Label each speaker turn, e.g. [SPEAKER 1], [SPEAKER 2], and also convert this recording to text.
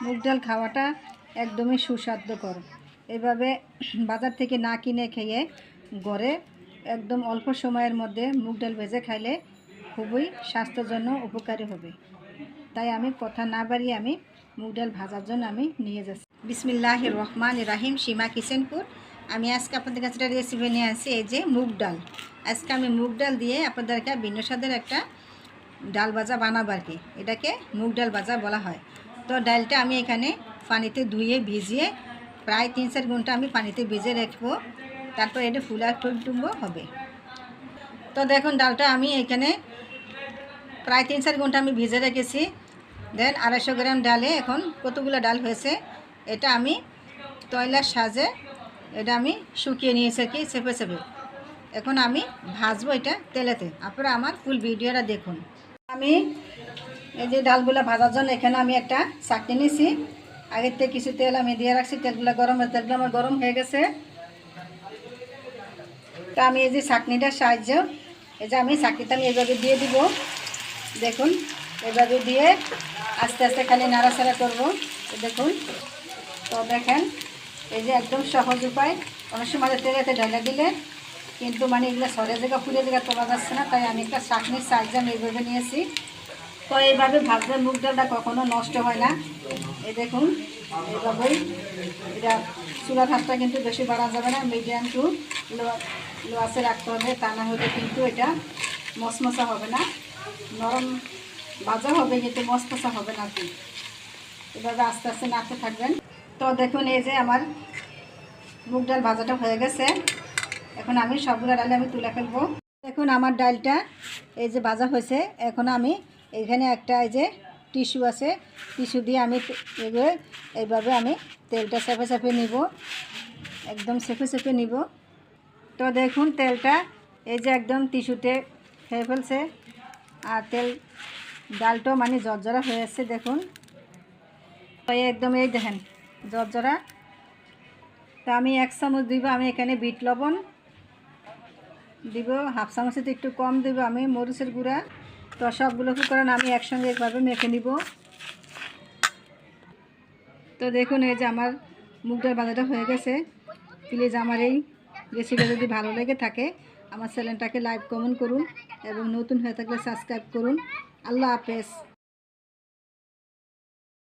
[SPEAKER 1] মুগ ডাল খাওয়াটা একদমই সুস্বাদুকর। এভাবে বাজার থেকে না কিনে খেয়ে ঘরে একদম অল্প সময়ের মধ্যে মুগ ডাল ভেজে খাইলে খুবই স্বাস্থ্যের জন্য উপকারী হবে। তাই আমি কথা না বাড়িয়ে আমি মুগ ডাল ভাজার জন্য আমি নিয়ে যাচ্ছি। বিসমিল্লাহির রহমানির রহিম। সীমা কিচেনপুর। আমি আজকে আপনাদের কাছে একটা রেসিপি নিয়ে আসি, এই যে মুগ ডাল। আজকে আমি মুগ ডাল দিয়ে আপনাদেরকে ভিন্ন স্বাদের একটা ডাল ভাজা বানাবো আর কি। এটাকে মুগ ডাল ভাজা বলা হয়। তো ডালটা আমি এখানে পানিতে ধুয়ে ভিজিয়ে প্রায় 3-4 ঘন্টা আমি পানিতে ভিজে রাখবো, তারপর এটা ফুলা টুকটুম্ব হবে। তো দেখুন ডালটা আমি এখানে প্রায় 3-4 ঘন্টা আমি ভিজে রেখেছি। দেন 250 গ্রাম ডালে এখন কতগুলো ডাল হয়েছে এটা আমি তয়লার সাজে এটা আমি শুকিয়ে নিয়েছি আর কি, চেপে চেপে। এখন আমি ভাজবো এটা তেলেতে। আপনারা আমার ফুল ভিডিওটা দেখুন। আমি এই যে ডালগুলো ভাজার জন্য এখানে আমি একটা চাকনি নিয়েছি। আগের থেকে কিছু তেল আমি দিয়ে রাখছি, তেলগুলো আমার গরম হয়ে গেছে। তো আমি এই যে চাকনিটার সাহায্য এই যে আমি চাকনিটা আমি এইভাবে দিয়ে দিব। দেখুন এভাবে দিয়ে আস্তে আস্তে খালি নাড়াচাড়া করবো। দেখুন, তো দেখেন এই যে একদম সহজ উপায়। অনেক সময় তেলেতে ঢেলে দিলে কিন্তু মানে এগুলো সরে জায়গা ফুলে জায়গা তোলা যাচ্ছে না, তাই আমি একটা চাকনির সাহায্যে আমি এইভাবে নিয়েছি। তো এইভাবে ভাজলে মুগ ডালটা কখনো নষ্ট হয় না। এই দেখুন এইভাবেই এটা চুলার হাতটা কিন্তু বেশি বাড়া যাবে না, মিডিয়াম টু লো আঁচে রাখতে হবে, তা না হলে কিন্তু এটা মশমশা হবে না, নরম ভাজা হবে কিন্তু মশমশা হবে না। কি এভাবে আস্তে আস্তে নাড়তে থাকবেন। তো দেখুন এই যে আমার মুগ ডাল ভাজাটা হয়ে গেছে। এখন আমি সবগুলো ডালে আমি তুলে ফেলবো। দেখুন আমার ডালটা এই যে ভাজা হয়েছে। এখন আমি এখানে একটা এই যে টিস্যু আছে, টিস্যু দিয়ে আমি এইভাবে আমি তেলটা চেপে চেপে নিব, একদম চেপে চেপে নিব। তো দেখুন তেলটা এই যে একদম টিস্যুতে খেয়ে ফেলছে, আর ডালটাও মানে জর্জরা হয়ে আসছে। দেখুন তো একদম এই দেখেন জর্জরা। তো আমি 1 চামচ দিব আমি এখানে বিট লবণ দিব, 1/2 চামচের একটু কম দেব আমি মরিচের গুঁড়া। তো সবগুলো উপকরণ আমি একসঙ্গে একভাবে মেখে নিব। তো দেখুন এই যে আমার মুগ ডাল ভাজাটা হয়ে গেছে। প্লিজ আমার এই রেসিপি যদি ভালো লেগে থাকে আমার চ্যানেলটাকে লাইক কমেন্ট করুন এবং নতুন হয়ে থাকলে সাবস্ক্রাইব করুন। আল্লাহ হাফেজ।